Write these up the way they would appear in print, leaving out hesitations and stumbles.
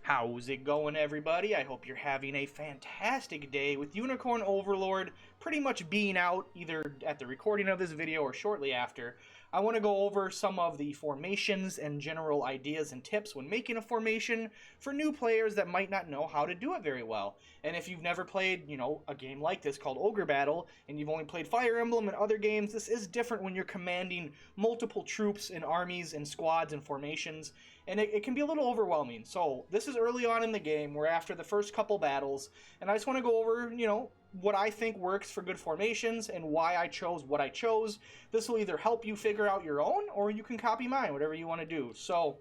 How's it going, everybody? I hope you're having a fantastic day with Unicorn Overlord pretty much being out either at the recording of this video or shortly after. I want to go over some of the formations and general ideas and tips when making a formation for new players that might not know how to do it very well. And if you've never played, a game like this called Ogre Battle, and you've only played Fire Emblem and other games, this is different when you're commanding multiple troops and armies and squads and formations, and it can be a little overwhelming. So this is early on in the game. We're after the first couple battles, and I just want to go over, what I think works for good formations and why I chose what I chose. This will either help you figure out your own, or you can copy mine, whatever you want to do. So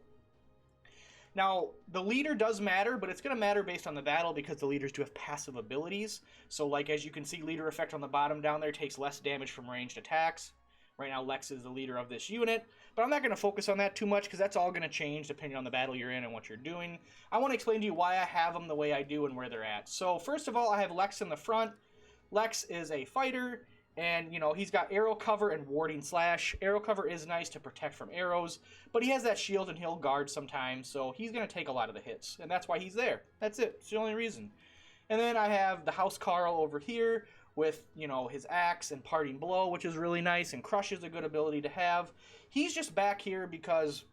now, the leader does matter, but it's going to matter based on the battle because the leaders do have passive abilities. So like as you can see, leader effect on the bottom down there takes less damage from ranged attacks. Right now, Lex is the leader of this unit, but I'm not going to focus on that too much because that's all going to change depending on the battle you're in and what you're doing. I want to explain to you why I have them the way I do and where they're at. So first of all, I have Lex in the front. Lex is a fighter, and he's got arrow cover and warding slash. Arrow cover is nice to protect from arrows, but he has that shield and he'll guard sometimes, so he's going to take a lot of the hits, and that's why he's there. That's it. It's the only reason. And then I have the House Carl over here with, his axe and parting blow, which is really nice, and crush is a good ability to have. He's just back here because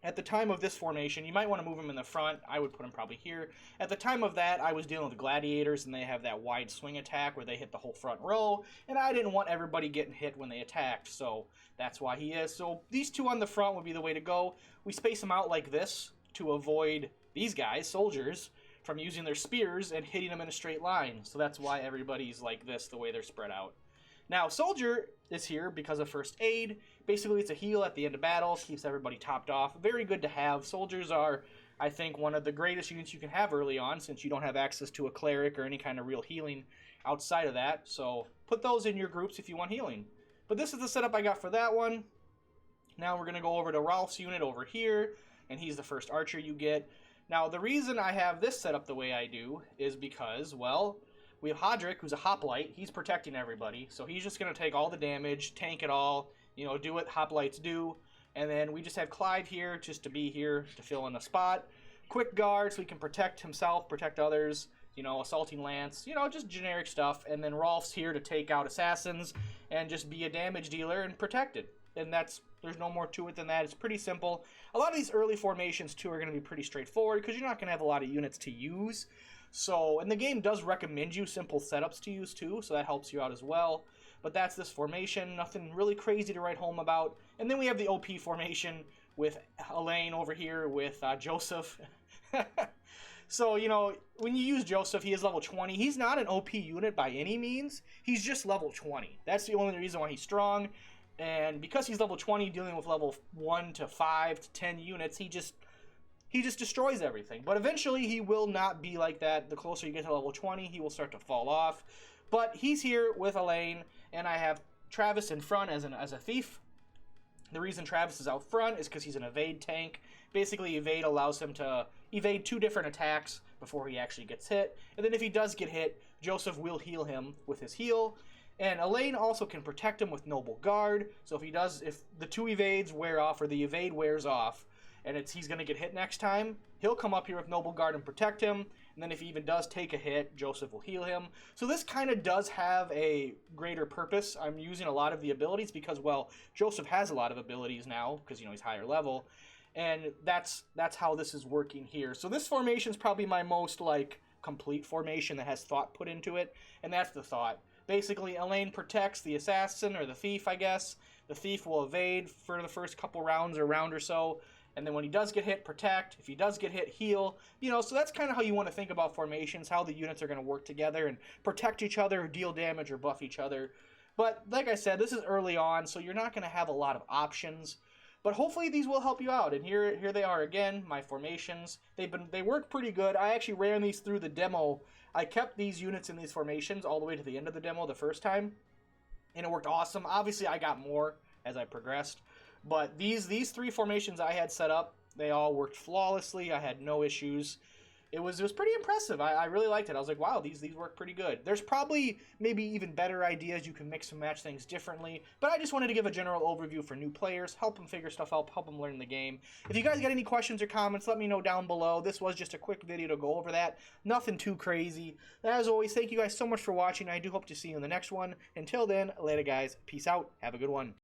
at the time of this formation, you might want to move him in the front. I would put him probably here. At the time of that, I was dealing with gladiators, and they have that wide swing attack where they hit the whole front row, and I didn't want everybody getting hit when they attacked, so that's why he is. So these two on the front would be the way to go. We space them out like this to avoid these guys, soldiers, from using their spears and hitting them in a straight line. So that's why everybody's like this, the way they're spread out. Now, Soldier is here because of first aid. Basically, it's a heal at the end of battle, keeps everybody topped off. Very good to have. Soldiers are, I think, one of the greatest units you can have early on since you don't have access to a cleric or any kind of real healing outside of that. So put those in your groups if you want healing. But this is the setup I got for that one. Now we're going to go over to Rolf's unit over here, and he's the first archer you get. Now, the reason I have this set up the way I do is because, well, we have Hodrick, who's a hoplite. He's protecting everybody, so he's just going to take all the damage, tank it all, do what hoplites do. And then we just have Clive here just to be here to fill in the spot. Quick guard, so he can protect himself, protect others, assaulting lance, just generic stuff. And then Rolf's here to take out assassins and just be a damage dealer and protect it. And there's no more to it than that. It's pretty simple. A lot of these early formations, too, are going to be pretty straightforward because you're not going to have a lot of units to use. So, and the game does recommend you simple setups to use, too, so that helps you out as well. But that's this formation. Nothing really crazy to write home about. And then we have the OP formation with Elaine over here with Joseph. So, when you use Joseph, he is level 20. He's not an OP unit by any means. He's just level 20. That's the only reason why he's strong. And because he's level 20, dealing with level 1 to 5 to 10 units, he just destroys everything. But eventually, he will not be like that. The closer you get to level 20, he will start to fall off. But he's here with Elaine, and I have Travis in front as a thief. The reason Travis is out front is because he's an evade tank. Basically, evade allows him to evade 2 different attacks before he actually gets hit. And then if he does get hit, Joseph will heal him with his heal. And Elaine also can protect him with Noble Guard. So if the 2 evades wear off, or the evade wears off, and he's going to get hit next time, he'll come up here with Noble Guard and protect him. And then if he even does take a hit, Joseph will heal him. So this kind of does have a greater purpose. I'm using a lot of the abilities because, well, Joseph has a lot of abilities now because, he's higher level. And that's how this is working here. So this formation is probably my most, complete formation that has thought put into it. And that's the thought. Basically, Elaine protects the assassin, or the thief, I guess. The thief will evade for the first couple rounds or round or so. And then when he does get hit, protect. If he does get hit, heal. So that's kind of how you want to think about formations, how the units are going to work together and protect each other, deal damage, or buff each other. But like I said, this is early on, so you're not going to have a lot of options. But hopefully these will help you out. And here they are again, my formations. They work pretty good. I actually ran these through the demo. I kept these units in these formations all the way to the end of the demo the first time, and it worked awesome. Obviously, I got more as I progressed, but these 3 formations I had set up, they all worked flawlessly. I had no issues. it was pretty impressive. I really liked it. I was like, wow, these work pretty good. There's probably maybe even better ideas. You can mix and match things differently, but I just wanted to give a general overview for new players, help them figure stuff out, help them learn the game. If you guys got any questions or comments, let me know down below. This was just a quick video to go over that. Nothing too crazy. As always, thank you guys so much for watching. I do hope to see you in the next one. Until then, later guys. Peace out. Have a good one.